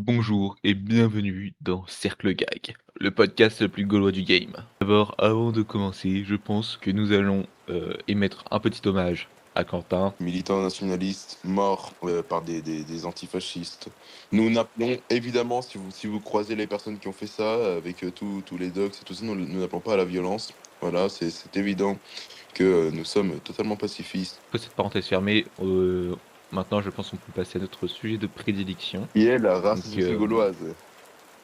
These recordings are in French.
Bonjour et bienvenue dans Cercle Gag, le podcast le plus gaulois du game. D'abord, avant de commencer, je pense que nous allons émettre un petit hommage à Quentin. Militants nationalistes morts par des antifascistes. Nous n'appelons évidemment, si vous croisez les personnes qui ont fait ça, avec tous les docs et tout ça, nous n'appelons pas à la violence. Voilà, c'est évident que nous sommes totalement pacifistes. Cette parenthèse fermée, maintenant je pense qu'on peut passer à notre sujet de prédilection. Qui est la Donc, race gauloise,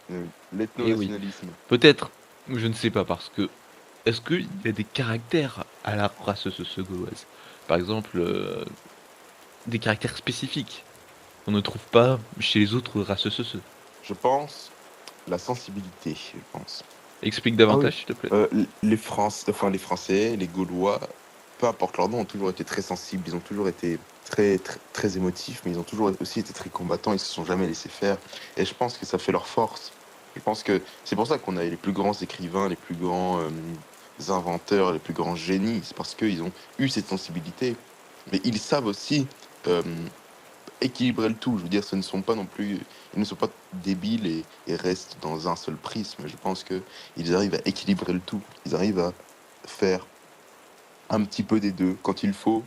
et oui, l'ethno-nationalisme. peut-être, je ne sais pas, parce que est-ce qu'il y a des caractères à la race gauloise? Par exemple, des caractères spécifiques qu'on ne trouve pas chez les autres races. Je pense la sensibilité, je pense. Explique Ah oui. davantage, s'il te plaît. Les Français, les Gaulois, peu importe leur nom, ont toujours été très sensibles, ils ont toujours été très émotifs, mais ils ont toujours aussi été très combattants, ils se sont jamais laissés faire. Et je pense que ça fait leur force. Je pense que c'est pour ça qu'on a les plus grands écrivains, les plus grands inventeurs, les plus grands génies. C'est parce qu'ils ont eu cette sensibilité. Mais ils savent aussi euh, équilibrer le tout. Je veux dire, ce ne sont pas non plus, ils ne sont pas débiles et restent dans un seul prisme. Je pense que ils arrivent à équilibrer le tout. Ils arrivent à faire un petit peu des deux. Quand il faut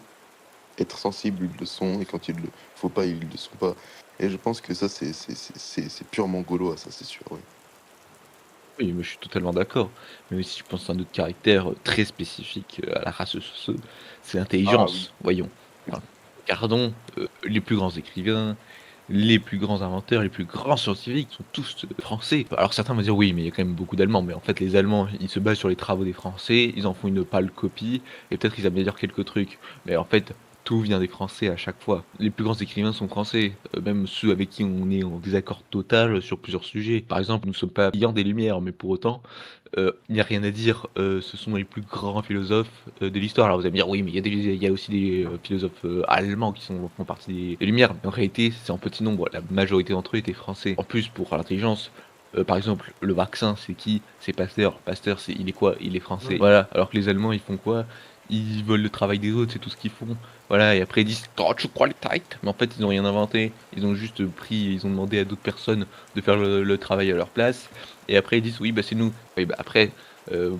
être sensible, ils le sont, et quand il ne faut pas, ils ne le sont pas. Et je pense que ça, c'est purement gaulois, ça, c'est sûr. Oui. Oui, mais je suis totalement d'accord. Mais aussi, je pense à un autre caractère, très spécifique, à la race c'est Ah oui. l'intelligence, voyons. Enfin, regardons, les plus grands écrivains, les plus grands inventeurs, les plus grands scientifiques sont tous, français. Alors certains vont dire: «Oui, mais il y a quand même beaucoup d'Allemands», mais en fait les Allemands, ils se basent sur les travaux des Français, ils en font une pâle copie et peut-être qu'ils améliorent quelques trucs. Mais en fait, tout vient des Français à chaque fois. Les plus grands écrivains sont français, même ceux avec qui on est en désaccord total sur plusieurs sujets. Par exemple, nous ne sommes pas friands des Lumières, mais pour autant, il n'y a rien à dire, ce sont les plus grands philosophes, de l'histoire. Alors vous allez me dire: «Oui, mais il y a aussi des, philosophes, allemands qui font partie des Lumières». Mais en réalité, c'est en petit nombre. La majorité d'entre eux étaient français. En plus, pour l'intelligence, par exemple, le vaccin, c'est qui? C'est Pasteur. Pasteur, il est quoi? Il est français. Oui. Voilà, alors que les Allemands, ils font quoi? Ils volent le travail des autres, c'est tout ce qu'ils font. Voilà, et après ils disent: «Deutsche Qualität», mais en fait, ils ont rien inventé. Ils ont juste ils ont demandé à d'autres personnes de faire le travail à leur place et après ils disent: «Oui, bah, c'est nous». Oui, bah, après,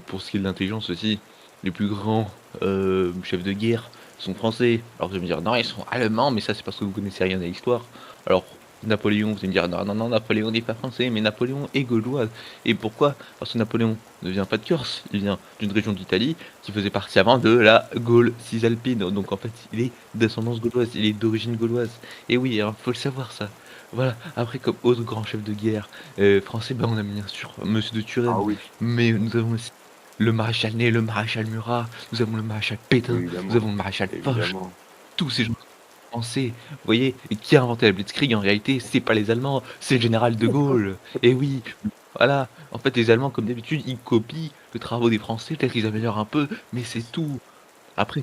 pour ce qui est de l'intelligence aussi, les plus grands, chefs de guerre sont français. Alors vous allez me dire: «Non, ils sont allemands», mais ça, c'est parce que vous connaissez rien à l'histoire. Alors Napoléon, vous allez me dire: «Non, non, non, Napoléon n'est pas français», mais Napoléon est gaulois. Et pourquoi? Parce que Napoléon ne vient pas de Corse, il vient d'une région d'Italie qui faisait partie avant de la Gaule cisalpine. Donc en fait, il est d'ascendance gauloise, il est d'origine gauloise. Et oui, alors faut le savoir ça. Voilà, après comme autre grand chef de guerre, français, ben, on a bien sûr Monsieur de Ah Turenne, oui, mais nous avons aussi le maréchal Ney, le maréchal Murat, nous avons le maréchal Pétain, nous évidemment. avons le maréchal Foch, Évidemment. tous ces gens français, vous voyez? Et qui a inventé la Blitzkrieg en réalité? C'est pas les Allemands, c'est le général de Gaulle. Et oui, voilà, en fait les Allemands comme d'habitude, ils copient les travaux des Français, peut-être qu'ils améliorent un peu, mais c'est tout. Après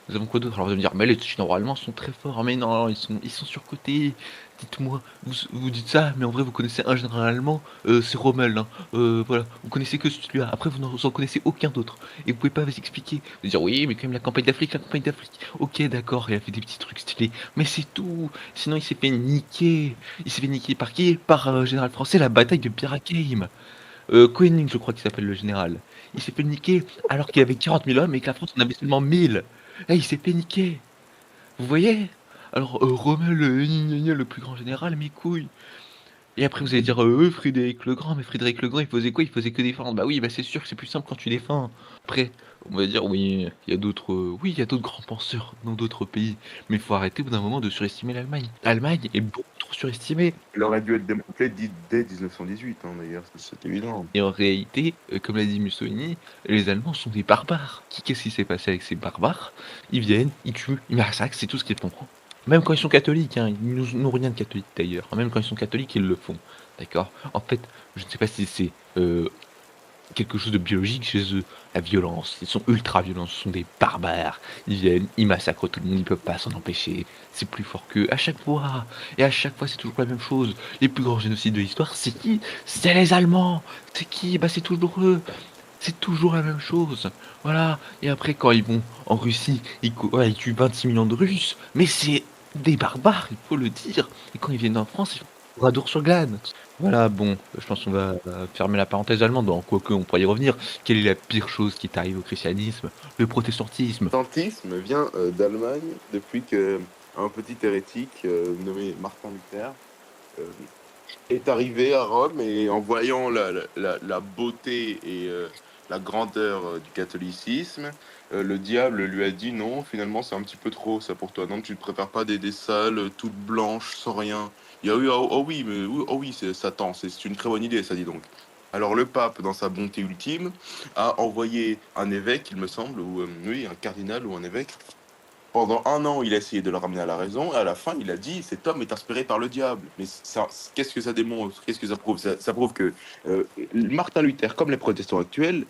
nous avons quoi d'autre? Alors vous allez me dire: «Mais les Chinois allemands sont très forts». Mais non, ils sont surcotés. Dites-moi, vous dites ça, mais en vrai vous connaissez un général allemand, c'est Rommel, hein. Voilà, vous connaissez que celui-là. Après vous en connaissez aucun d'autre et vous pouvez pas vous expliquer. Vous allez dire: «Oui, mais quand même la campagne d'Afrique, la campagne d'Afrique». OK, d'accord, il a fait des petits trucs stylés, mais c'est tout. Sinon il s'est fait niquer. Il s'est fait niquer par qui? Par, général français, la bataille de Bir Hakeim. Koenig, je crois qu'il s'appelle le général. Il s'est fait niquer alors qu'il avait 40 000 hommes et que la France en avait seulement 1 000. Eh, il s'est fait niquer. Vous voyez? Alors, Rommel, gna gna gna, le plus grand général, mes couilles. Et après vous allez dire: Frédéric le Grand», mais Frédéric le Grand, il faisait quoi? Il faisait que défendre. Bah oui, bah c'est sûr que c'est plus simple quand tu défends. Après, on va dire: «Oui, il y a d'autres, oui, il y a d'autres grands penseurs dans d'autres pays», mais il faut arrêter au bout d'un moment de surestimer l'Allemagne. L'Allemagne est beaucoup trop surestimée Il aurait dû être démantelé dès 1918, hein, d'ailleurs, c'est évident. et en réalité, comme l'a dit Mussolini, les Allemands sont des barbares. Qu'est-ce qui s'est passé avec ces barbares? Ils viennent, ils tuent, ils massacrent, c'est tout ce qu'ils font. Même quand ils sont catholiques, hein, ils n'ont rien de catholique d'ailleurs. Même quand ils sont catholiques, ils le font. D'accord? En fait, je ne sais pas si c'est, quelque chose de biologique chez eux, la violence. Ils sont ultra violents, ce sont des barbares. Ils viennent, ils massacrent tout le monde, ils peuvent pas s'en empêcher. C'est plus fort qu'eux à chaque fois. Et à chaque fois, c'est toujours la même chose. Les plus grands génocides de l'histoire, c'est qui? C'est les Allemands. C'est qui? Bah, c'est toujours eux. C'est toujours la même chose. Voilà. Et après, quand ils vont en Russie, ouais, ils tuent 26 millions de Russes. Mais c'est des barbares, il faut le dire. Et quand ils viennent en France, Oradour-sur-Glane. Voilà, bon, je pense qu'on va fermer la parenthèse allemande, bon, quoique on pourrait y revenir. Quelle est la pire chose qui est arrivée au christianisme? Le protestantisme. Le protestantisme vient d'Allemagne depuis que un petit hérétique nommé Martin Luther euh, est arrivé à Rome et en voyant la beauté et la grandeur du catholicisme, le diable lui a dit non, finalement c'est un petit peu trop ça pour toi. Non, tu ne préfères pas des salles toutes blanches sans rien. Il y a eu oh, oh oui, mais oui, oh oui, c'est Satan, c'est une très bonne idée, ça dit donc. Alors le pape, dans sa bonté ultime, a envoyé un évêque, il me semble, ou oui, un cardinal ou un évêque, pendant un an, il a essayé de le ramener à la raison, et à la fin, il a dit cet homme est inspiré par le diable. Mais ça, qu'est-ce que ça démontre? Qu'est-ce que ça prouve? Ça prouve que Martin Luther, comme les protestants actuels,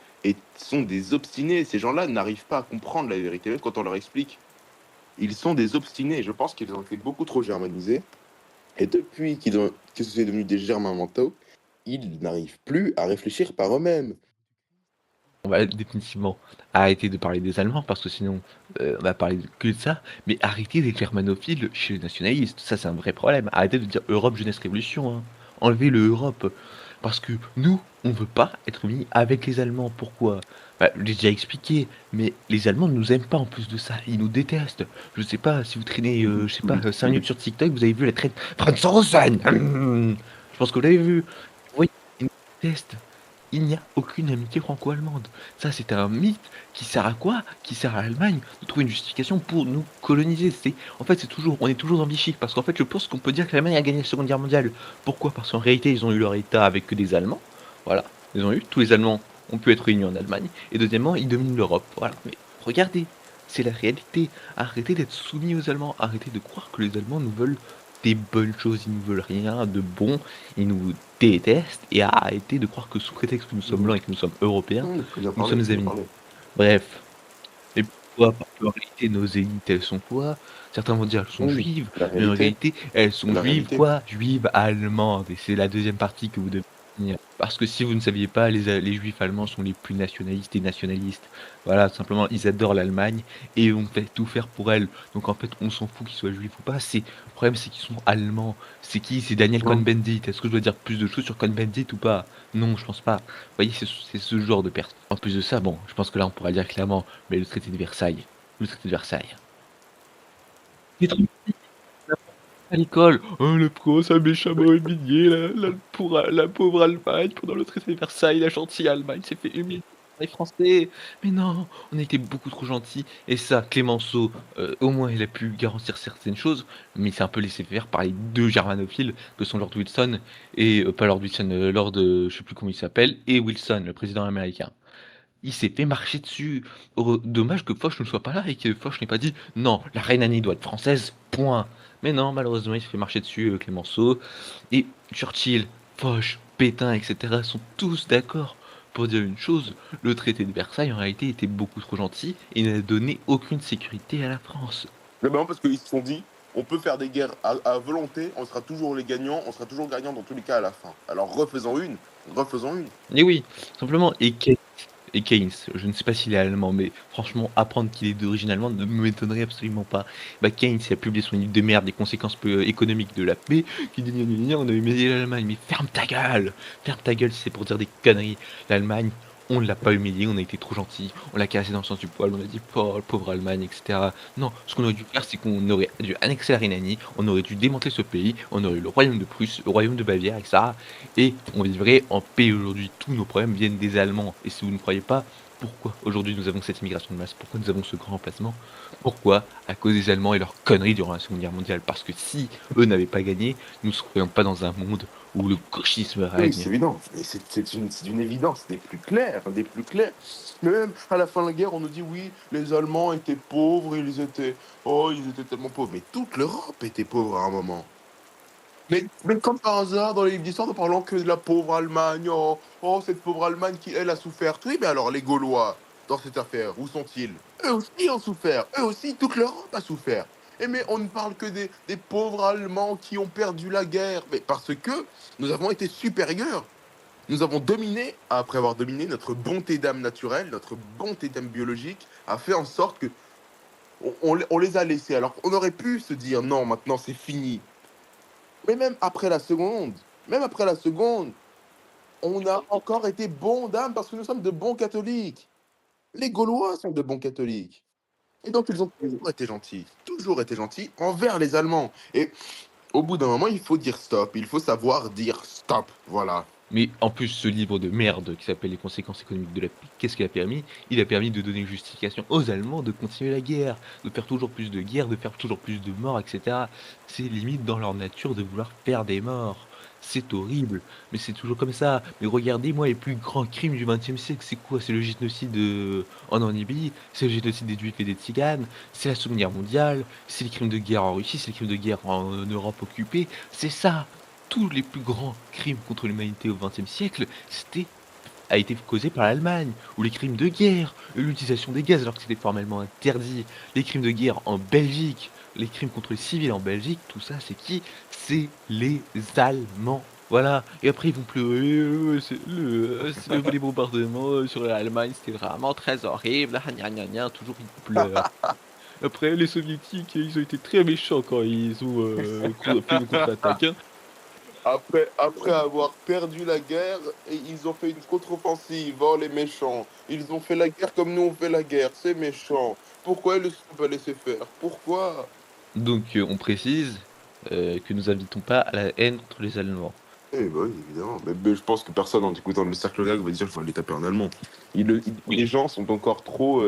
sont des obstinés. Ces gens-là n'arrivent pas à comprendre la vérité, même quand on leur explique. Ils sont des obstinés. Je pense qu'ils ont été beaucoup trop germanisés. Et depuis que c'est devenu des germains mentaux, ils n'arrivent plus à réfléchir par eux-mêmes. On va définitivement arrêter de parler des Allemands parce que sinon, on va parler que de ça, mais arrêter d'être germanophile chez les nationalistes, ça c'est un vrai problème. Arrêtez de dire Europe, jeunesse, révolution, hein. Enlevez le Europe, parce que nous, on veut pas être mis avec les Allemands. Pourquoi? Bah, je l'ai déjà expliqué, mais les Allemands ne nous aiment pas en plus de ça, ils nous détestent. Je sais pas si vous traînez, je sais pas, 5 minutes sur TikTok, vous avez vu la traîne Franzosen! Je pense que vous l'avez vu. Oui, ils nous détestent. Il n'y a aucune amitié franco-allemande. Ça, c'est un mythe qui sert à quoi? Qui sert à l'Allemagne de trouver une justification pour nous coloniser. En fait, on est toujours dans Vichy, parce qu'en fait, je pense qu'on peut dire que l'Allemagne a gagné la Seconde Guerre mondiale. Pourquoi? Parce qu'en réalité, ils ont eu leur État avec que des Allemands. Voilà, ils ont eu. Tous les Allemands ont pu être réunis en Allemagne. Et deuxièmement, ils dominent l'Europe. Voilà. Mais regardez, c'est la réalité. Arrêtez d'être soumis aux Allemands. Arrêtez de croire que les Allemands nous veulent des bonnes choses. Ils nous veulent rien de bon. Ils nous détestent et à arrêter de croire que sous prétexte que nous sommes blancs et que nous sommes européens, Très bien nous parlé, sommes très bien amis. parlé. Bref, et pourquoi? Parce qu'en réalité, nos élites, elles sont quoi? Certains vont dire elles sont Oui, juives, la mais en réalité, réalité, elles sont la juives réalité. quoi? Juives allemandes et c'est la deuxième partie que vous devez retenir. Parce que si vous ne saviez pas, les juifs allemands sont les plus nationalistes et nationalistes. Voilà, simplement, ils adorent l'Allemagne et on fait tout faire pour elle. Donc en fait, on s'en fout qu'ils soient juifs ou pas. Le problème, c'est qu'ils sont allemands. C'est qui? C'est Daniel Non. Cohn-Bendit. Est-ce que je dois dire plus de choses sur Cohn-Bendit ou pas? Non, je pense pas. Vous voyez, c'est ce genre de personne. En plus de ça, bon, je pense que là, on pourra dire clairement, mais le traité de Versailles. Le traité de Versailles. Les trucs à l'école. Oh, le prince a méchamment humilié la pauvre Allemagne pendant le traité de Versailles. La gentille Allemagne s'est fait humilier par les Français. Mais non, on a été beaucoup trop gentils. Et ça, Clémenceau, au moins, il a pu garantir certaines choses, mais il s'est un peu laissé faire par les deux germanophiles que sont Lord Wilson et pas Lord Wilson, Lord, je sais plus comment il s'appelle, et Wilson, le président américain. Il s'est fait marcher dessus. Dommage que Foch ne soit pas là et que Foch n'ait pas dit: «Non, la reine Annie doit être française, point». Mais non, malheureusement, il s'est fait marcher dessus, Clémenceau et Churchill, Foch, Pétain et cetera sont tous d'accord pour dire une chose: le traité de Versailles, en réalité, était beaucoup trop gentil et n'a donné aucune sécurité à la France. Mais ben, parce qu'ils se sont dit, on peut faire des guerres à volonté, on sera toujours les gagnants, on sera toujours gagnant dans tous les cas à la fin. Alors refaisons une, refaisons une. Et oui, simplement et Keynes, je ne sais pas s'il est allemand, mais franchement, apprendre qu'il est d'origine allemande ne m'étonnerait absolument pas. Bah, Keynes, il a publié son livre de merde, Les conséquences économiques de la paix, qui dit: «Gna, gna, gna, on a humilié l'Allemagne». Mais ferme ta gueule! Ferme ta gueule si c'est pour dire des conneries. L'Allemagne, on ne l'a pas humiliée, on a été trop gentils, on l'a cassé dans le sens du poil, on a dit: «Oh, pauvre Allemagne» et cetera. Non, ce qu'on aurait dû faire, c'est qu'on aurait dû annexer la Rhénanie, on aurait dû démanteler ce pays, on aurait eu le royaume de Prusse, le royaume de Bavière et cetera et on vivrait en paix aujourd'hui. Tous nos problèmes viennent des Allemands. Et si vous ne croyez pas, pourquoi aujourd'hui nous avons cette immigration de masse? Pourquoi nous avons ce grand emplacement? Pourquoi? À cause des Allemands et leurs conneries durant la Seconde Guerre mondiale. Parce que si eux n'avaient pas gagné, nous ne serions pas dans un monde où le gauchisme Oui, règne. c'est évident. Mais c'est une évidence des plus claires, des plus clairs. Mais même à la fin de la guerre, on nous dit oui, les Allemands étaient pauvres, ils étaient tellement pauvres. Mais toute l'Europe était pauvre à un moment. Mais comme par hasard, dans les livres d'histoire, ne parlant que de la pauvre Allemagne, cette pauvre Allemagne qui, elle, a souffert. Oui, mais alors les Gaulois, dans cette affaire, où sont-ils? Eux aussi ont souffert. Eux aussi, toute l'Europe a souffert. Et mais on ne parle que des pauvres Allemands qui ont perdu la guerre. Mais parce que nous avons été supérieurs. Nous avons dominé, après avoir dominé, notre bonté d'âme naturelle, notre bonté d'âme biologique, a fait en sorte que on les a laissés. Alors on aurait pu se dire non, maintenant c'est fini. Mais même après la seconde, on a encore été bons d'âme parce que nous sommes de bons catholiques. Les Gaulois sont de bons catholiques et donc ils ont toujours été gentils envers les Allemands et au bout d'un moment, il faut dire stop, il faut savoir dire stop, voilà. Mais en plus, ce livre de merde qui s'appelle «Les conséquences économiques de la paix», qu'est-ce qu'il a permis? Il a permis de donner une justification aux Allemands de continuer la guerre, de faire toujours plus de guerres, de faire toujours plus de morts et cetera. C'est limite dans leur nature de vouloir faire des morts. C'est horrible, mais c'est toujours comme ça. Mais regardez, moi, les plus grands crimes du XXe siècle, c'est quoi? C'est le génocide, en Namibie, c'est le génocide des Juifs et des Tziganes, c'est la Seconde Guerre mondiale, c'est les crimes de guerre en Russie, c'est les crimes de guerre en Europe occupée. C'est ça! Tous les plus grands crimes contre l'humanité au XXe siècle, a été causé par l'Allemagne, ou les crimes de guerre, l'utilisation des gaz alors que c'était formellement interdit, les crimes de guerre en Belgique, les crimes contre les civils en Belgique, tout ça c'est qui? C'est les Allemands. Voilà, et après ils vont pleurer, c'est les bombardements sur l'Allemagne, c'était vraiment très horrible, ah gna gna gna, toujours ils pleurent. Après les soviétiques, ils ont été très méchants quand ils ont, fait une contre-attaque, hein. Après avoir perdu la guerre, et ils ont fait une contre-offensive, oh les méchants. Ils ont fait la guerre comme nous on fait la guerre, c'est méchant. Pourquoi ils ne se sont pas laissés faire? Pourquoi? Donc, on précise, que nous invitons pas à la haine contre les Allemands. Eh bah oui, évidemment. Mais je pense que personne en écoutant le cercle grec va dire: «Je vais aller taper un Allemand». Oui, Les gens sont encore trop,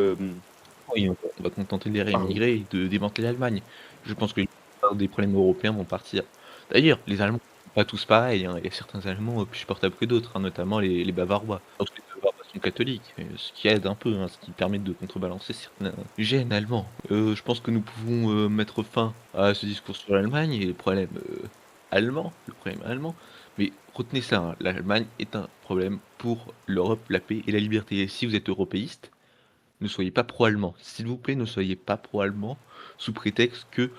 oui, on va contenter de les pardon. réémigrer et de démanteler l'Allemagne. Je pense que la plupart des problèmes européens vont partir. D'ailleurs, les Allemands sont pas tous pareils, hein. Il y a certains Allemands, plus supportables que d'autres, hein, notamment les Bavarois. Parce que les Bavarois sont catholiques, ce qui aide un peu, hein, ce qui permet de contrebalancer certains gènes allemands. Je pense que nous pouvons, mettre fin à ce discours sur l'Allemagne et les problèmes, allemands, le problème allemand. Mais retenez ça, hein, l'Allemagne est un problème pour l'Europe, la paix et la liberté. Et si vous êtes européiste, ne soyez pas pro-allemand. S'il vous plaît, ne soyez pas pro-allemand sous prétexte que,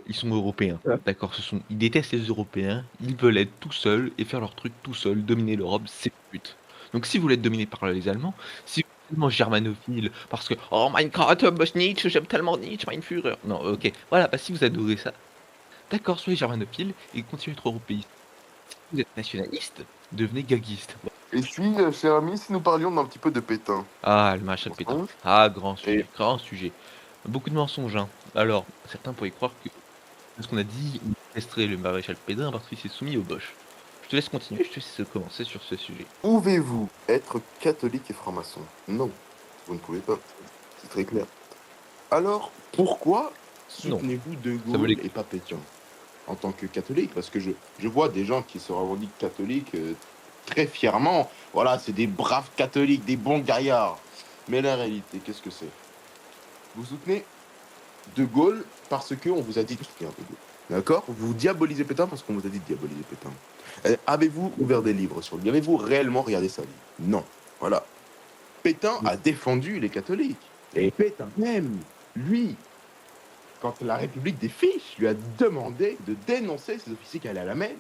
ils sont européens. D'accord? Ils détestent les Européens, ils veulent être tout seuls et faire leur truc tout seuls, dominer l'Europe, c'est le but. Donc si vous voulez être dominé par les Allemands, si vous êtes tellement germanophile parce que: «Oh mein Gott, Nietzsche, j'aime tellement Nietzsche, mein Führer». Non, OK, voilà, bah, si vous adorez ça, d'accord, soyez germanophile et continuez à être européiste. Si vous êtes nationaliste, devenez gaguiste. Et si, cher ami, si nous parlions d'un petit peu de Pétain? Ah, le maréchal Pétain. Mensonge Ah, grand et sujet, grand sujet. Beaucoup de mensonges, hein. Alors, certains pourraient croire que ce qu'on a dit, il détesterait le maréchal Pétain parce qu'il s'est soumis aux Boches. Je te laisse continuer, je te laisse commencer sur ce sujet. pouvez-vous être catholique et franc-maçon? Non, vous ne pouvez pas, c'est très clair. Alors, pourquoi Non, soutenez-vous De ça vaut Gaulle les et pas Pétain? En tant que catholique, parce que je vois des gens qui se revendiquent catholiques, très fièrement. Voilà, c'est des braves catholiques, des bons gaillards. Mais la réalité, qu'est-ce que c'est? Vous soutenez De Gaulle parce qu'on vous a dit de soutenir De Gaulle. D'accord? Vous diabolisez Pétain parce qu'on vous a dit de diaboliser Pétain. Avez-vous ouvert des livres sur lui? Avez-vous réellement regardé sa vie? Non. Voilà. Pétain a défendu les catholiques. Et Pétain même, lui, quand la République des Fiches lui a demandé de dénoncer ces officiers qui allaient à la messe,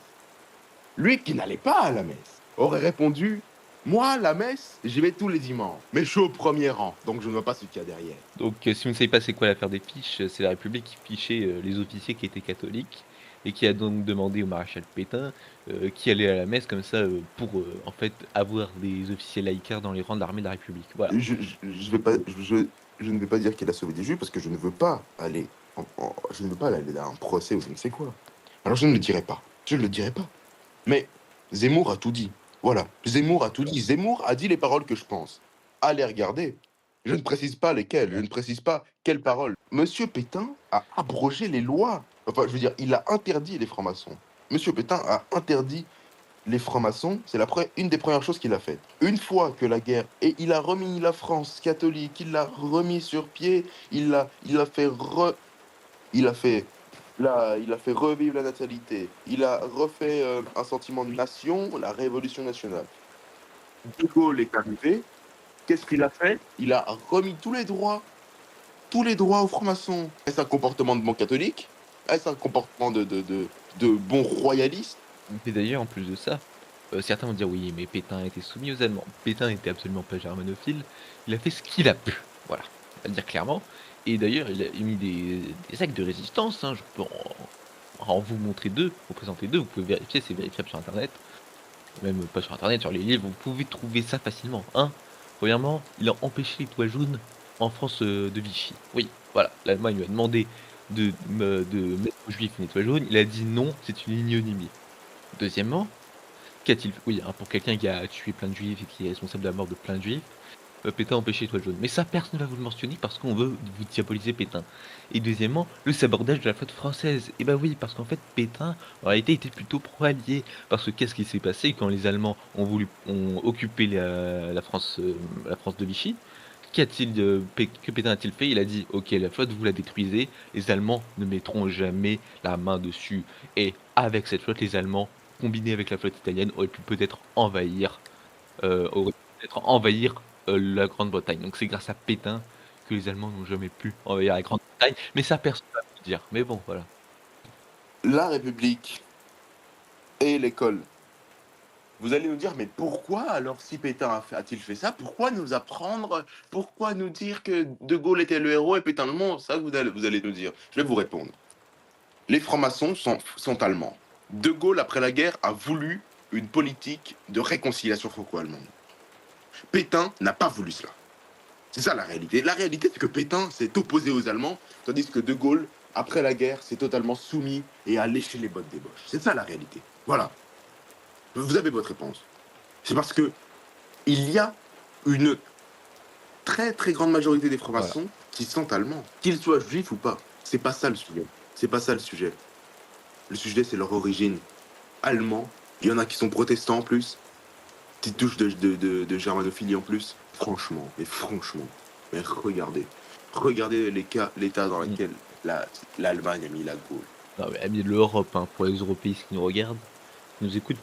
lui qui n'allait pas à la messe aurait répondu: «Moi, la messe, j'y vais tous les dimanches, mais je suis au premier rang, donc je ne vois pas ce qu'il y a derrière». Donc, si vous ne savez pas c'est quoi l'affaire des fiches, c'est la République qui fichait, les officiers qui étaient catholiques et qui a donc demandé au maréchal Pétain, qui allait à la messe comme ça, pour, en fait, avoir des officiers laïcards dans les rangs de l'armée de la République. Voilà. Je vais pas, je ne vais pas dire qu'il a sauvé des juifs parce que je ne veux pas aller je ne veux pas aller à un procès ou je ne sais quoi. Alors je ne le dirai pas. Je ne le dirai pas. Mais Zemmour a tout dit. Voilà. Zemmour a tout dit. Zemmour a dit les paroles que je pense. Allez regarder. Je ne précise pas lesquelles. Je ne précise pas quelles paroles. Monsieur Pétain a abrogé les lois. Enfin, je veux dire, il a interdit les francs-maçons. Monsieur Pétain a interdit les francs-maçons, c'est une des premières choses qu'il a faites. Une fois que la guerre, et il a remis la France catholique, il l'a remis sur pied, il a fait il a fait, il a fait revivre la natalité, il a refait un sentiment de nation, la révolution nationale. De Gaulle est arrivé, qu'est-ce qu'il a fait? Il a remis tous les droits aux francs-maçons. Est-ce un comportement de bon catholique? Est-ce un comportement de bon royaliste? Et d'ailleurs, en plus de ça, certains vont dire: «Oui, mais Pétain était soumis aux Allemands». Pétain était absolument pas germanophile, il a fait ce qu'il a pu, voilà, on va le dire clairement et d'ailleurs il a émis des actes de résistance, hein, je peux en en vous montrer 2, vous présenter 2, vous pouvez vérifier, c'est vérifiable sur internet, même pas sur internet, sur les livres, vous pouvez trouver ça facilement. 1, premièrement, il a empêché l'étoile jaune en France, de Vichy. Oui, voilà, l'Allemagne lui a demandé de mettre aux juifs une étoile jaune, il a dit: «Non, c'est une ignominie». Deuxièmement, qu'a-t-il fait? Oui, hein, pour quelqu'un qui a tué plein de juifs et qui est responsable de la mort de plein de juifs, Pétain a empêché l'étoile jaune. Mais ça, personne ne va vous le mentionner parce qu'on veut vous diaboliser Pétain. Et deuxièmement, le sabordage de la flotte française. Et bah oui, parce qu'en fait, Pétain, en réalité, était plutôt pro-allié. Parce que qu'est-ce qui s'est passé quand les Allemands ont occupé la France de Vichy? Que Pétain a-t-il fait? Il a dit: «OK, la flotte, vous la détruisez, les Allemands ne mettront jamais la main dessus». Et avec cette flotte, les Allemands, combinés avec la flotte italienne, auraient pu peut-être auraient peut-être envahir, la Grande-Bretagne. Donc c'est grâce à Pétain que les Allemands n'ont jamais pu envahir la Grande-Bretagne, mais ça personne va vous le dire. Mais bon, voilà. La République et l'école. Vous allez nous dire: «Mais pourquoi alors si Pétain a-t-il fait ça, pourquoi nous apprendre, pourquoi nous dire que De Gaulle était le héros et Pétain le monstre?» Ça vous allez nous dire. Je vais vous répondre. Les francs-maçons sont allemands. De Gaulle, après la guerre, a voulu une politique de réconciliation franco-allemande. Pétain n'a pas voulu cela. C'est ça la réalité. La réalité, c'est que Pétain s'est opposé aux Allemands, tandis que De Gaulle, après la guerre, s'est totalement soumis et a léché les bottes des Boches. C'est ça la réalité. Voilà. Vous avez votre réponse. C'est parce que il y a une très très grande majorité des Voilà. francs-maçons qui sont allemands, qu'ils soient juifs ou pas. C'est pas ça le sujet. C'est pas ça le sujet. Le sujet, c'est leur origine. Allemand. Il y en a qui sont protestants en plus. Petite touche de germanophilie en plus. Franchement, mais regardez. Regardez l'état dans Mmh. lequel l'Allemagne a mis la Gaule. Non, mais amis de l'Europe, hein, pour les européistes qui nous regardent, qui nous écoutent,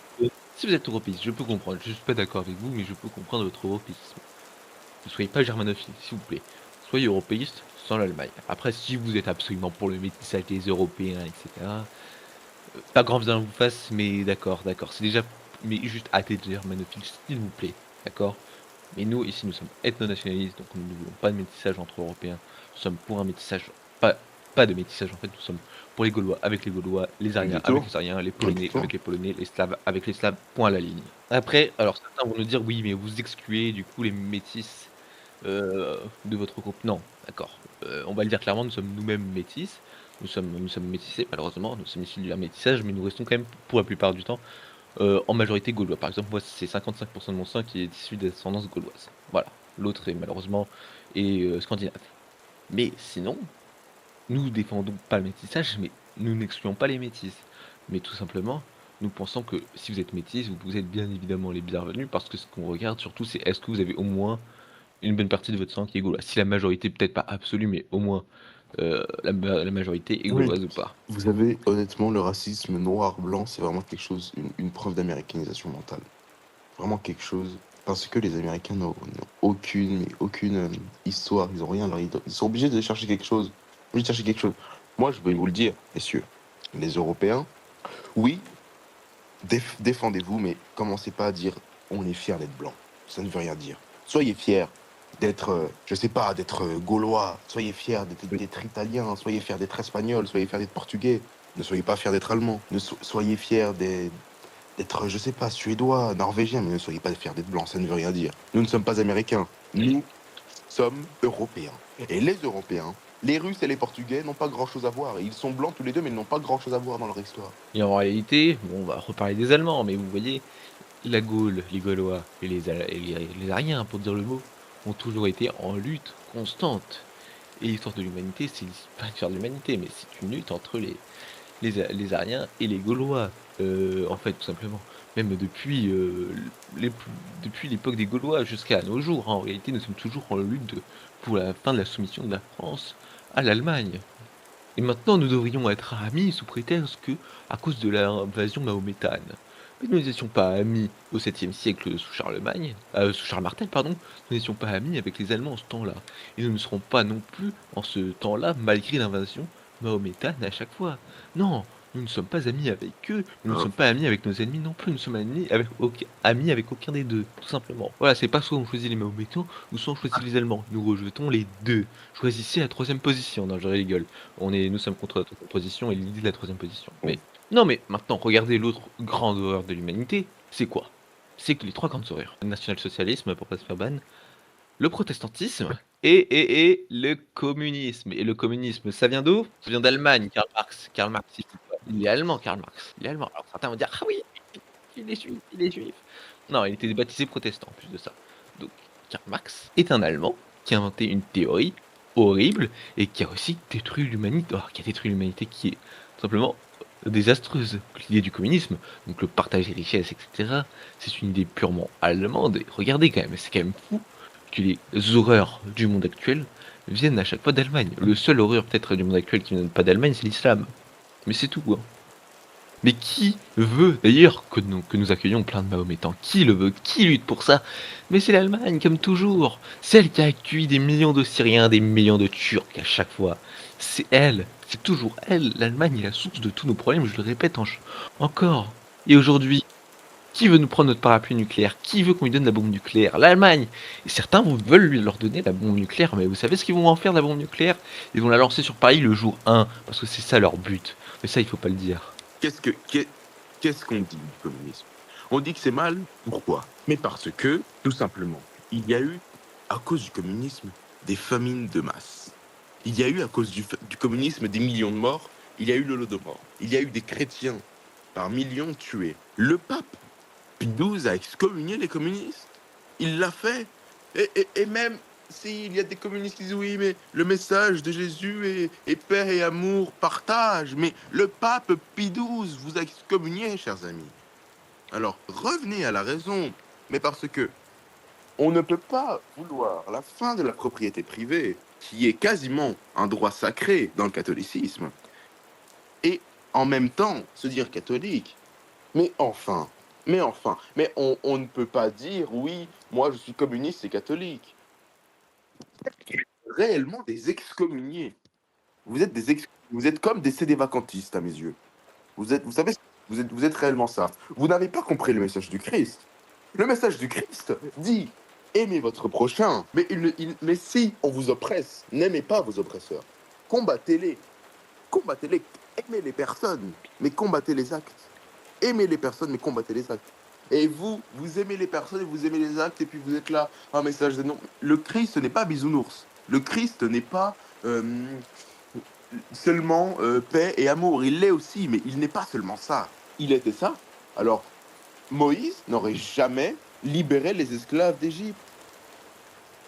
si vous êtes européiste, je peux comprendre. Je suis pas d'accord avec vous, mais je peux comprendre votre européisme. Ne soyez pas germanophile, s'il vous plaît. Soyez européiste sans l'Allemagne. Après, si vous êtes absolument pour le métissage des Européens, et cetera, pas grand bien vous fasse, mais d'accord, d'accord. C'est déjà mais juste arrêtez de germanophile, s'il vous plaît, d'accord? Mais nous, ici, nous sommes ethno-nationalistes, donc nous ne voulons pas de métissage entre Européens. Nous sommes pour un métissage, pas, pas de métissage en fait, nous sommes pour les Gaulois avec les Gaulois, les Ariens avec Plutôt, les Ariens, les Polonais plutôt. avec les Polonais, les Slaves avec les Slaves, point à la ligne. Après, alors certains vont nous dire: «Oui, mais vous excluez du coup les métis, de votre groupe». Non, d'accord, on va le dire clairement, nous sommes nous-mêmes métis, nous sommes métissés malheureusement, nous sommes issus d'un métissage, mais nous restons quand même, pour la plupart du temps, en majorité gaulois. Par exemple, moi, c'est 55 de mon sang qui est issu d'ascendance gauloise. Voilà. L'autre est malheureusement scandinave. Mais sinon, nous défendons pas le métissage, mais nous n'excluons pas les métis. Mais tout simplement, nous pensons que si vous êtes métis, vous êtes bien évidemment les bienvenus parce que ce qu'on regarde surtout, c'est est-ce que vous avez au moins une bonne partie de votre sang qui est gaulois? Si la majorité, peut-être pas absolue, mais au moins, la majorité est Oui. gauloise ou pas. Vous savez, honnêtement, le racisme noir-blanc, c'est vraiment quelque chose, une preuve d'américanisation mentale. Vraiment quelque chose. Parce que les Américains n'ont aucune, mais aucune histoire, ils ont rien, ils sont obligés de chercher quelque chose. Obligés de chercher quelque chose. Moi, je vais vous le dire, messieurs, les Européens, oui, défendez-vous, mais commencez pas à dire on est fier d'être blanc. Ça ne veut rien dire. Soyez fiers d'être, je sais pas, d'être gaulois. Soyez fiers Oui. d'être italien. Soyez fiers d'être espagnol. Soyez fiers d'être portugais. Ne soyez pas fiers d'être allemand. Soyez fiers d'être, je sais pas, suédois, norvégien, mais ne soyez pas fiers d'être blanc. Ça ne veut rien dire. Nous ne sommes pas américains. Nous sommes européens. Et les Européens, les Russes et les Portugais n'ont pas grand-chose à voir. Ils sont blancs tous les deux, mais ils n'ont pas grand-chose à voir dans leur histoire. Et en réalité, bon, on va reparler des Allemands, mais vous voyez, la Gaule, les Gaulois et les Ariens, pour dire le mot, ont toujours été en lutte constante. Et l'histoire de l'humanité, c'est pas l'histoire de l'humanité, mais c'est une lutte entre les Ariens et les Gaulois, en fait, tout simplement. Même depuis, les plus depuis l'époque des Gaulois jusqu'à nos jours, hein, en réalité, nous sommes toujours en lutte pour la fin de la soumission de la France à l'Allemagne. Et maintenant, nous devrions être amis sous prétexte que, à cause de l'invasion mahométane. Mais nous n'étions pas amis au 7e siècle sous Charlemagne, sous Charles Martel, pardon. Nous n'étions pas amis avec les Allemands en ce temps-là. Et nous ne serons pas non plus en ce temps-là, malgré l'invasion mahométane à chaque fois. Non, Nous ne sommes pas amis avec eux, nous ne Hein? sommes pas amis avec nos ennemis non plus, nous sommes amis avec aucun des 2, tout simplement. Voilà, c'est pas soit on choisit les Mahométans ou soit on choisit les Allemands. Nous rejetons les 2. Choisissez la 3e position. Non, je rigole. Nous sommes contre la 3e position et l'idée de la 3e position. Bon. Mais non, mais maintenant, regardez l'autre grande horreur de l'humanité, c'est quoi? C'est que les 3 grandes horreurs. Le national-socialisme, pour pas se faire ban, le protestantisme et le communisme. Et le communisme, ça vient d'où? Ça vient d'Allemagne, Karl Marx. Karl Marx, il est allemand, Karl Marx. Il est allemand. Alors certains vont dire: «Ah oui, il est juif, il est juif». Non, il était baptisé protestant en plus de ça. Donc Karl Marx est un Allemand qui a inventé une théorie horrible et qui a aussi détruit l'humanité. Qui a détruit l'humanité, qui est tout simplement désastreuse. L'idée du communisme, donc le partage des richesses, etc., c'est une idée purement allemande. Et regardez quand même, c'est quand même fou que les horreurs du monde actuel viennent à chaque fois d'Allemagne. Le seul horreur peut-être du monde actuel qui ne vient pas d'Allemagne, c'est l'islam. Mais c'est tout, hein. Mais qui veut d'ailleurs que nous accueillions plein de Mahométans? Qui le veut? Qui lutte pour ça? Mais c'est l'Allemagne, comme toujours. Celle qui a accueilli des millions de Syriens, des millions de Turcs à chaque fois. C'est elle. C'est toujours elle. L'Allemagne est la source de tous nos problèmes, je le répète encore. Et aujourd'hui, qui veut nous prendre notre parapluie nucléaire? Qui veut qu'on lui donne la bombe nucléaire? L'Allemagne. Et certains veulent leur donner la bombe nucléaire, mais vous savez ce qu'ils vont en faire de la bombe nucléaire? Ils vont la lancer sur Paris le jour 1, parce que c'est ça leur but. Mais ça, il faut pas le dire. Qu'est-ce qu'on dit du communisme? On dit que c'est mal, pourquoi? Mais parce que, tout simplement, il y a eu, à cause du communisme, des famines de masse. Il y a eu, à cause du communisme, des millions de morts. Il y a eu l'Holodomor. Il y a eu des chrétiens par millions tués. Le pape Pie XII a excommunié les communistes. Il l'a fait. Et même s'il y a des communistes qui disent oui, mais le message de Jésus est paix et amour, partage. Mais le pape Pie XII vous a excommunié, chers amis. Alors, revenez à la raison. Mais parce que on ne peut pas vouloir la fin de la propriété privée, qui est quasiment un droit sacré dans le catholicisme, et en même temps se dire catholique. Mais enfin, mais on ne peut pas dire oui, moi je suis communiste et catholique. Réellement des excommuniés. Vous êtes comme des cédés-vacantistes à mes yeux. Vous savez, vous êtes réellement ça. Vous n'avez pas compris le message du Christ. Le message du Christ dit aimez votre prochain, mais si on vous oppresse, n'aimez pas vos oppresseurs. Combattez-les, combattez-les, aimez les personnes, mais combattez les actes. Aimez les personnes, mais combattez les actes. Et vous aimez les personnes et vous aimez les actes, et puis vous êtes là, un message de non. Le Christ n'est pas bisounours. Le Christ n'est pas seulement paix et amour. Il l'est aussi, mais il n'est pas seulement ça. Il était ça. Alors, Moïse n'aurait jamais libéré les esclaves d'Égypte.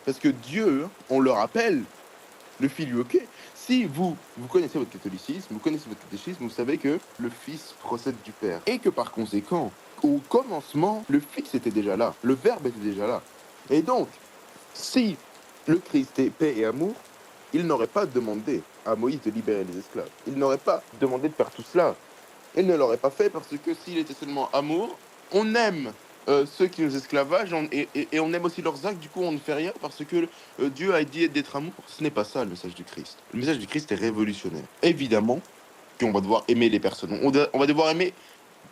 Parce que Dieu, on le rappelle, le filioqué. Si vous connaissez votre catholicisme, vous connaissez votre catéchisme, vous savez que le Fils procède du Père. Et que par conséquent, au commencement, le Fils était déjà là, le Verbe était déjà là. Et donc, si le Christ est paix et amour, il n'aurait pas demandé à Moïse de libérer les esclaves. Il n'aurait pas demandé de faire tout cela. Il ne l'aurait pas fait parce que s'il était seulement amour, on aime ceux qui nous esclavagent et on aime aussi leurs actes, du coup on ne fait rien parce que Dieu a dit d'être amour. Ce n'est pas ça le message du Christ. Le message du Christ est révolutionnaire. Évidemment qu'on va devoir aimer les personnes. On va devoir aimer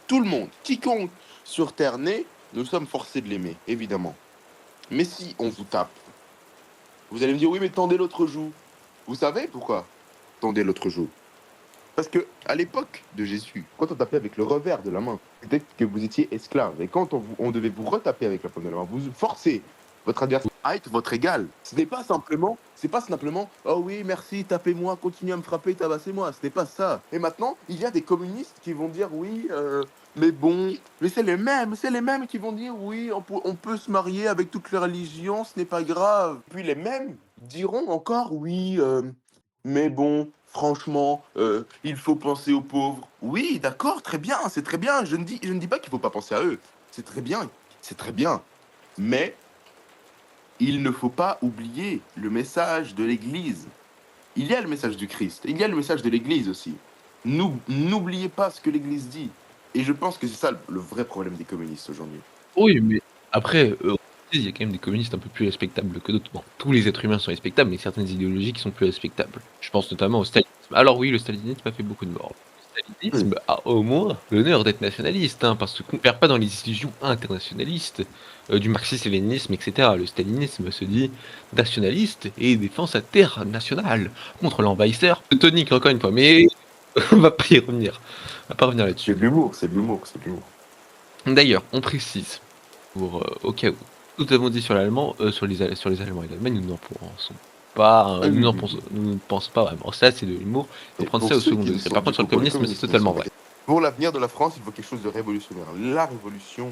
tout le monde. Quiconque sur terre naît, nous sommes forcés de l'aimer, évidemment. Mais si on vous tape, vous allez me dire oui mais tendez l'autre joue. Vous savez pourquoi tendez l'autre joue? Parce que à l'époque de Jésus, quand on tapait avec le revers de la main, c'était que vous étiez esclave. Et quand on devait vous retaper avec la paume de la main, vous forcez votre adversaire à être votre égal. C'est pas simplement, oh oui, merci, tapez-moi, continuez à me frapper, tabassez-moi. Ce n'est pas ça. Et maintenant, il y a des communistes qui vont dire oui, mais bon, mais c'est les mêmes qui vont dire oui, on peut se marier avec toutes les religions, ce n'est pas grave. Puis les mêmes diront encore oui, mais bon, franchement, il faut penser aux pauvres. Oui, d'accord, très bien, c'est très bien. Je ne dis pas qu'il ne faut pas penser à eux. C'est très bien, c'est très bien. Mais il ne faut pas oublier le message de l'Église. Il y a le message du Christ, il y a le message de l'Église aussi. N'oubliez pas ce que l'Église dit. Et je pense que c'est ça le vrai problème des communistes aujourd'hui. Oui, mais après, il y a quand même des communistes un peu plus respectables que d'autres. Bon, tous les êtres humains sont respectables, mais certaines idéologies qui sont plus respectables. Je pense notamment au stalinisme. Alors oui, le stalinisme a fait beaucoup de morts. Oui, stalinisme a au moins l'honneur d'être nationaliste, hein, parce qu'on ne perd pas dans les illusions internationalistes du marxisme-léninisme, etc. Le stalinisme se dit nationaliste et défend sa terre nationale contre l'envahisseur teutonique, encore une fois. Mais on va pas y revenir. On va pas revenir c'est là-dessus. de l'humour, c'est de l'humour, c'est de l'humour. D'ailleurs, on précise, pour, au cas où, nous avons dit sur l'allemand, sur les Allemands et l'Allemagne, nous n'en pensons pas, Ah oui, oui, oui. nous ne pensons pas vraiment. Ça, c'est de l'humour. Il faut Et prendre pour ça au ceux second qui ne degré. sont, Par du contre, sur coup, le pour les communisme, c'est communistes qui ne sont totalement pas vrai. pour l'avenir de la France, il faut quelque chose de révolutionnaire. La révolution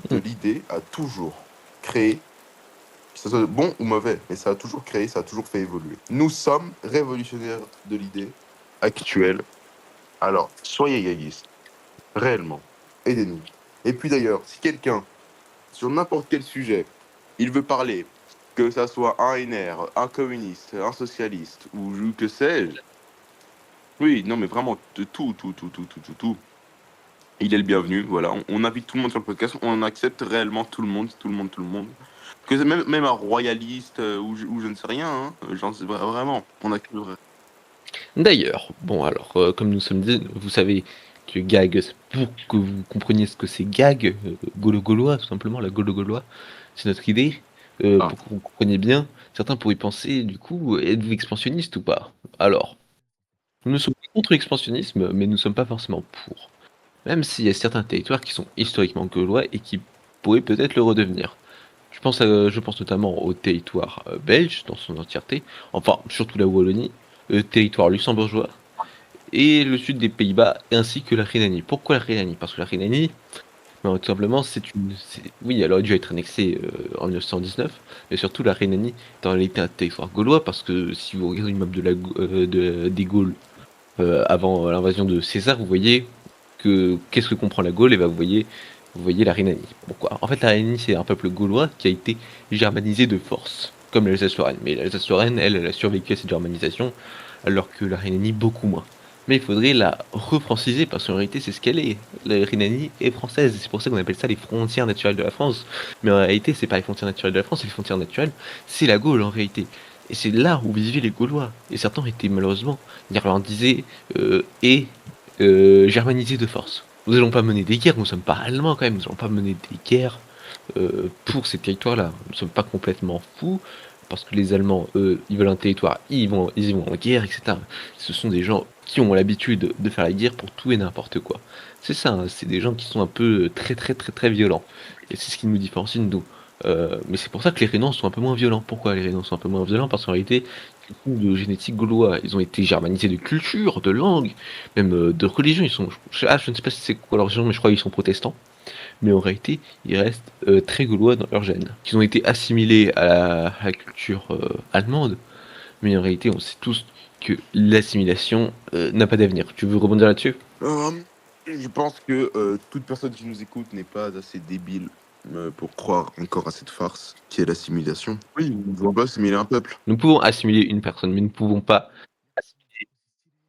de Mmh. l'idée a toujours créé, que ce soit bon ou mauvais, mais ça a toujours créé, ça a toujours fait évoluer. Nous sommes révolutionnaires de l'idée actuelle. Alors, soyez gaillistes, réellement. Aidez-nous. Et puis d'ailleurs, si quelqu'un, sur n'importe quel sujet, il veut parler, que ça soit un NR, un communiste, un socialiste, ou que sais-je, oui, non mais vraiment, de tout, tout, tout, tout, tout, tout, tout. Il est le bienvenu, voilà. On invite tout le monde sur le podcast, on accepte réellement tout le monde, tout le monde, tout le monde. Que même un royaliste ou je ne sais rien, hein, j'en sais vraiment, on accepte D'ailleurs, bon alors, comme nous sommes dit, vous savez que gag, c'est pour que vous compreniez ce que c'est gag, gaulo-gaulois, tout simplement, la gaulo-gaulois, c'est notre idée. Ah, Pour que vous compreniez bien, certains pourraient penser, du coup, êtes-vous expansionniste ou pas? Alors, nous ne sommes pas contre l'expansionnisme, mais nous ne sommes pas forcément pour. Même s'il y a certains territoires qui sont historiquement gaulois et qui pourraient peut-être le redevenir. Je pense notamment au territoire belge dans son entièreté, enfin surtout la Wallonie, le territoire luxembourgeois et le sud des Pays-Bas ainsi que la Rhénanie. Pourquoi la Rhénanie? Parce que la Rhénanie, ben, tout simplement, oui, elle aurait dû être annexée en 1919, mais surtout la Rhénanie est en réalité un territoire gaulois parce que si vous regardez une map des Gaules avant l'invasion de César, vous voyez que qu'est-ce que comprend la Gaule, et ben vous voyez la Rhénanie. Pourquoi? En fait, la Rhénanie, c'est un peuple gaulois qui a été germanisé de force, comme l'Alsace-Lorraine. Mais l'Alsace-Lorraine, elle a survécu à cette germanisation, alors que la Rhénanie, beaucoup moins. Mais il faudrait la refranciser, parce qu'en réalité, c'est ce qu'elle est. La Rhénanie est française, c'est pour ça qu'on appelle ça les frontières naturelles de la France. Mais en réalité, c'est pas les frontières naturelles de la France, c'est les frontières naturelles, c'est la Gaule en réalité. Et c'est là où vivaient les Gaulois. Et certains étaient malheureusement néerlandisés et germanisés de force. Nous allons pas mener des guerres, nous sommes pas allemands quand même, nous allons pas mener des guerres pour ces territoires-là. Nous sommes pas complètement fous, parce que les Allemands, eux, ils veulent un territoire, ils y vont en guerre, etc. Ce sont des gens qui ont l'habitude de faire la guerre pour tout et n'importe quoi. C'est ça, hein, c'est des gens qui sont un peu très très très très violents. Et c'est ce qui nous différencie de nous. Mais c'est pour ça que les Rhénans sont un peu moins violents. Pourquoi les Rhénans sont un peu moins violents? Parce qu'en réalité, de génétique gaulois. Ils ont été germanisés de culture, de langue, même de religion. Je ne sais pas si c'est quoi leur religion, mais je crois qu'ils sont protestants. Mais en réalité, ils restent très gaulois dans leur gène. Ils ont été assimilés à la culture allemande, mais en réalité, on sait tous que l'assimilation n'a pas d'avenir. Tu veux rebondir là-dessus? je pense que toute personne qui nous écoute n'est pas assez débile pour croire encore à cette farce qui est l'assimilation. Oui, on ne doit pas assimiler un peuple. Nous pouvons assimiler une personne, mais nous ne pouvons pas assimiler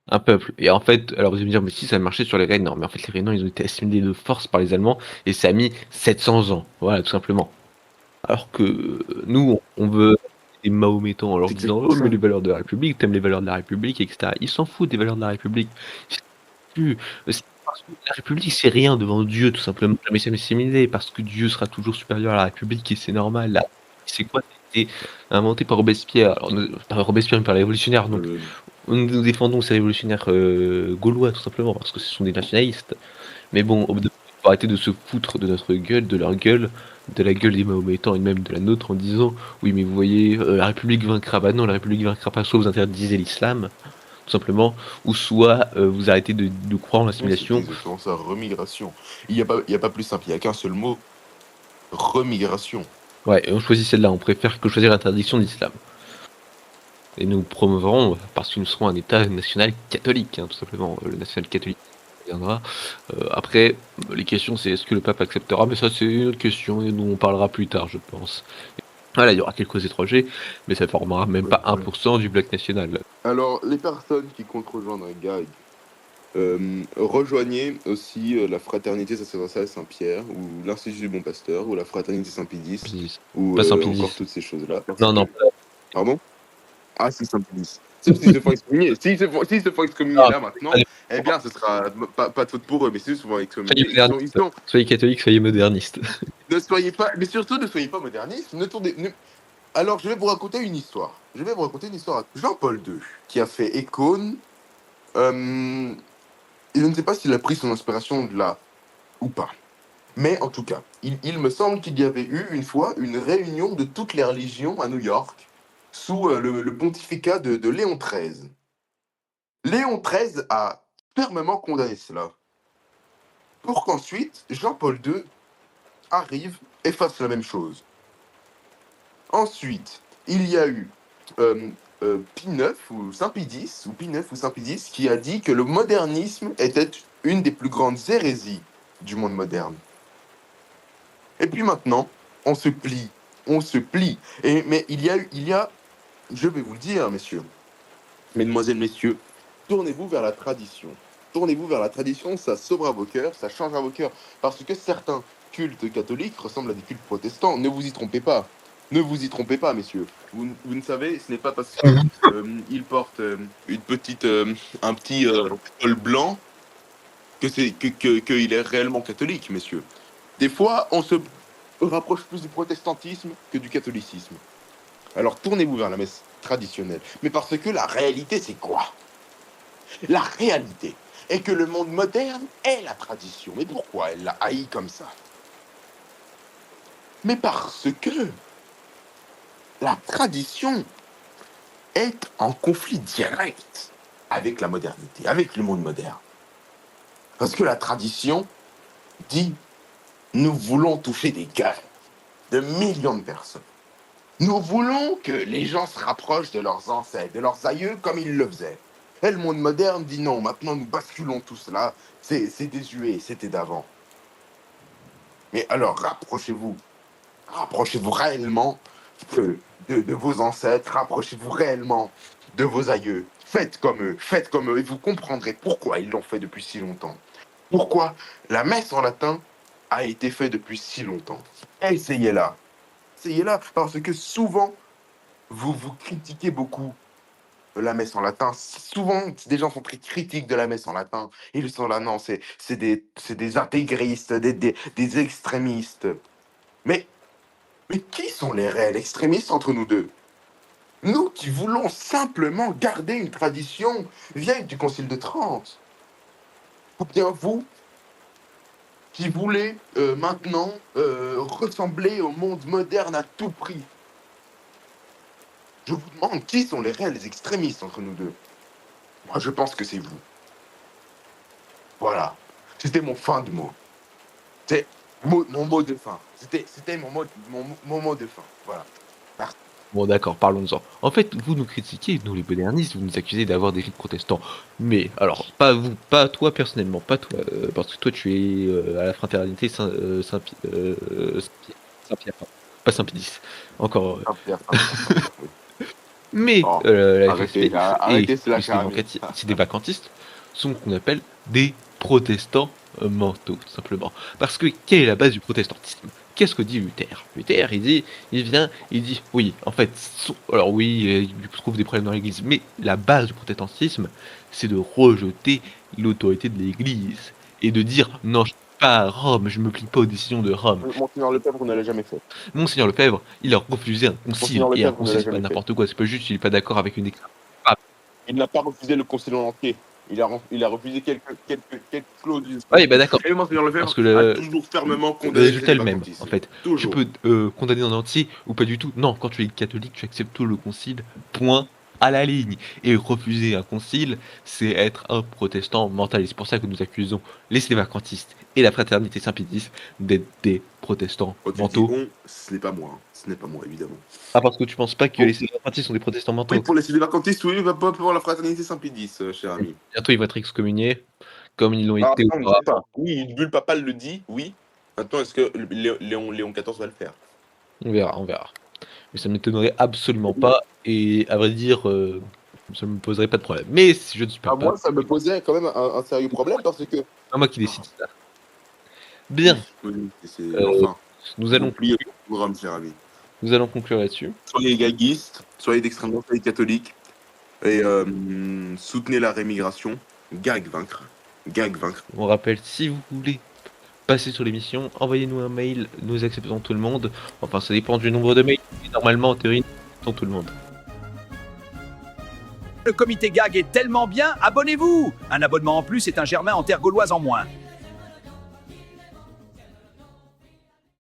un peuple. Et en fait, alors vous allez me dire, mais si ça a marché sur les Rhénans, non, mais en fait, les Rhénans, ils ont été assimilés de force par les Allemands, et ça a mis 700 ans. Voilà, tout simplement. Alors que nous, on veut des mahométans en leur C'est disant: exactement «Oh mais ça. les valeurs de la République, tu aimes les valeurs de la République» et cetera. Ils s'en foutent des valeurs de la République. Ils savent plus. C'est parce que la République, c'est rien devant Dieu, tout simplement. Jamais c'est assimilé, parce que Dieu sera toujours supérieur à la République et c'est normal. La République, c'est quoi? Ça a été inventé par Robespierre. Alors, pas Robespierre, mais par les révolutionnaires. Donc, Euh, nous défendons ces révolutionnaires gaulois, tout simplement, parce que ce sont des nationalistes. Mais bon, au bout d'un moment, il faut arrêter de se foutre de notre gueule, de leur gueule, de la gueule des Mahométans et même de la nôtre en disant: «Oui, mais vous voyez, la République vaincra». Bah non, la République vaincra pas, soit vous interdisez l'islam, tout simplement, ou soit vous arrêtez de croire en oui, c'est l'assimilation. exactement ça, remigration. Il y a pas plus simple, il n'y a qu'un seul mot, remigration. Ouais, et on choisit celle-là, on préfère que choisir l'interdiction de l'islam. Et nous promoverons, parce que nous serons un État national catholique, hein, tout simplement, le national catholique viendra. Après, les questions, c'est est-ce que le pape acceptera? Mais ça, c'est une autre question et dont on parlera plus tard, je pense. Voilà, il y aura quelques étrangers, mais ça formera même Ouais, pas ouais. 1% du bloc national. Alors, les personnes qui comptent rejoindre un gag, rejoignez aussi la fraternité sacerdotale Saint-Pierre, ou l'Institut du Bon Pasteur, ou la fraternité Saint-Pédis, Saint-Pédis. ou Pas encore Saint-Pédis. toutes ces choses-là. Parce Non, que... non, Pardon? Ah, c'est Saint-Pédis. Sauf s'ils se font excommunier. S'ils se font excommunier non, là, pas maintenant, les- Eh bien, ce sera pas de faute pour eux, mais c'est souvent Soyez excommuniés. Ils moderniste. sont Soyez catholique, soyez moderniste. ne soyez pas mais surtout ne soyez pas modernistes, ne tournez ne alors je vais vous raconter une histoire. Je vais vous raconter une histoire. Jean-Paul II, qui a fait Icône, hem, je ne sais pas s'il a pris son inspiration de là ou pas. Mais en tout cas, il me semble qu'il y avait eu une fois une réunion de toutes les religions à New York sous, le pontificat de Léon XIII. Léon XIII a fermement condamné cela, pour qu'ensuite Jean-Paul II arrive et fasse la même chose. Ensuite, il y a eu, Pie IX ou Saint Pie X ou Pie IX ou Saint Pie X qui a dit que le modernisme était une des plus grandes hérésies du monde moderne. Et puis maintenant, on se plie. Mais il y a, je vais vous le dire, messieurs, mesdemoiselles, messieurs, tournez-vous vers la tradition. Tournez-vous vers la tradition, ça sauvera vos cœurs, ça changera vos cœurs. Parce que certains cultes catholiques ressemblent à des cultes protestants. Ne vous y trompez pas. Ne vous y trompez pas, messieurs. Vous ne savez, ce n'est pas parce que il porte une petite, un petit col blanc qu'il est réellement catholique, messieurs. Des fois, on se rapproche plus du protestantisme que du catholicisme. Alors tournez-vous vers la messe traditionnelle. Mais parce que la réalité, c'est quoi? La réalité est que le monde moderne est la tradition. Mais pourquoi elle l'a haï comme ça? Mais parce que la tradition est en conflit direct avec la modernité, avec le monde moderne. Parce que la tradition dit, nous voulons toucher des cœurs de millions de personnes. Nous voulons que les gens se rapprochent de leurs ancêtres, de leurs aïeux comme ils le faisaient. Et le monde moderne dit non, maintenant nous basculons tout cela, c'est désuet, c'était d'avant. Mais alors rapprochez-vous réellement de vos ancêtres, rapprochez-vous réellement de vos aïeux. Faites comme eux, et vous comprendrez pourquoi ils l'ont fait depuis si longtemps. Pourquoi la messe en latin a été faite depuis si longtemps. Essayez-la. Essayez-la, parce que souvent, vous critiquez beaucoup la messe en latin. Souvent, des gens sont très critiques de la messe en latin. Ils sont là, non, c'est des intégristes, des extrémistes. Mais, mais qui sont les réels extrémistes entre nous deux? Nous qui voulons simplement garder une tradition vieille du Concile de Trente. Ou bien vous qui voulez maintenant ressembler au monde moderne à tout prix. Je vous demande qui sont les réels extrémistes entre nous deux. Moi, je pense que c'est vous. Voilà. C'était mon fin de mot. C'est mon mot de fin. C'était mon mot de fin. Voilà. Merci. Bon d'accord, parlons-en. En fait, vous nous critiquez, nous les modernistes, vous nous accusez d'avoir des rites protestants. Mais alors, pas vous, pas toi personnellement, pas toi, parce que toi tu es à la fraternité Saint-Pierre, pardon. Pas Saint-Pie X. Encore. Saint-Pierre, Saint-Pierre, Saint-Pierre, oui. Mais Oh, la arrêtez, FSP et arrêtez cela, cher ami. des vacantistes sont ce qu'on appelle des protestants mentaux, tout simplement. Parce que quelle est la base du protestantisme? Qu'est-ce que dit Luther? Luther, il dit, oui, en fait, alors oui, il trouve des problèmes dans l'Église, mais la base du protestantisme, c'est de rejeter l'autorité de l'Église et de dire, non, je ne suis pas à Rome, je ne me plie pas aux décisions de Rome. Monseigneur Lefebvre ne l'a jamais fait. Monseigneur Lefebvre, il a refusé un concile, Monseigneur et un Lefebvre ne concile, l'a c'est pas jamais fait. n'importe quoi, c'est pas juste il est pas d'accord avec une déclaration. Il n'a pas refusé le concile en entier. Il a refusé quelques clauses du Oui, bah d'accord. Et Monseigneur Parce Lefebvre que a toujours fermement le condamné le résultat est le même, en célibacantisme. fait. Tu Toujours. peux condamner en entier ou pas du tout. Non, quand tu es catholique, tu acceptes tout le concile, point, à la ligne. Et refuser un concile, c'est être un protestant mental. Et c'est pour ça que nous accusons les sévacantistes et la fraternité Saint-Pédis d'être des protestants Quand tu dis mentaux. on, ce n'est pas moi. Hein. Ce n'est pas moi, évidemment. Ah, parce que tu penses pas que Bon. les sévacantistes sont des protestants Oui, mentaux. pour les célibacantistes, oui, pas pour la fraternité Saint-Pédis, cher ami. Bientôt, ils vont être excommuniés, comme ils l'ont Ah, été on ne sait pas. auparavant. Oui, le bulle papal le dit, oui. Maintenant, est-ce que Léon XIV va le faire? On verra, on verra. Mais ça ne m'étonnerait absolument pas et à vrai dire, ça me poserait pas de problème. Mais si je ne suis pas À pape, moi, ça me posait quand même un sérieux problème parce que... c'est pas moi qui décide ça. Oui, Bien, oui, c'est... heu, Enfin, nous vous allons pliez le programme, cher ami. conclure là-dessus. Soyez gaguistes, soyez d'extrême droite, soyez catholiques, et soutenez la rémigration. Gag vaincre. Gag vaincre. On rappelle, si vous voulez passer sur l'émission, envoyez-nous un mail, nous acceptons tout le monde. Enfin, ça dépend du nombre de mails, mais normalement, en théorie, nous acceptons tout le monde. Le comité gag est tellement bien, abonnez-vous. Un abonnement en plus est un germain en terre gauloise en moins.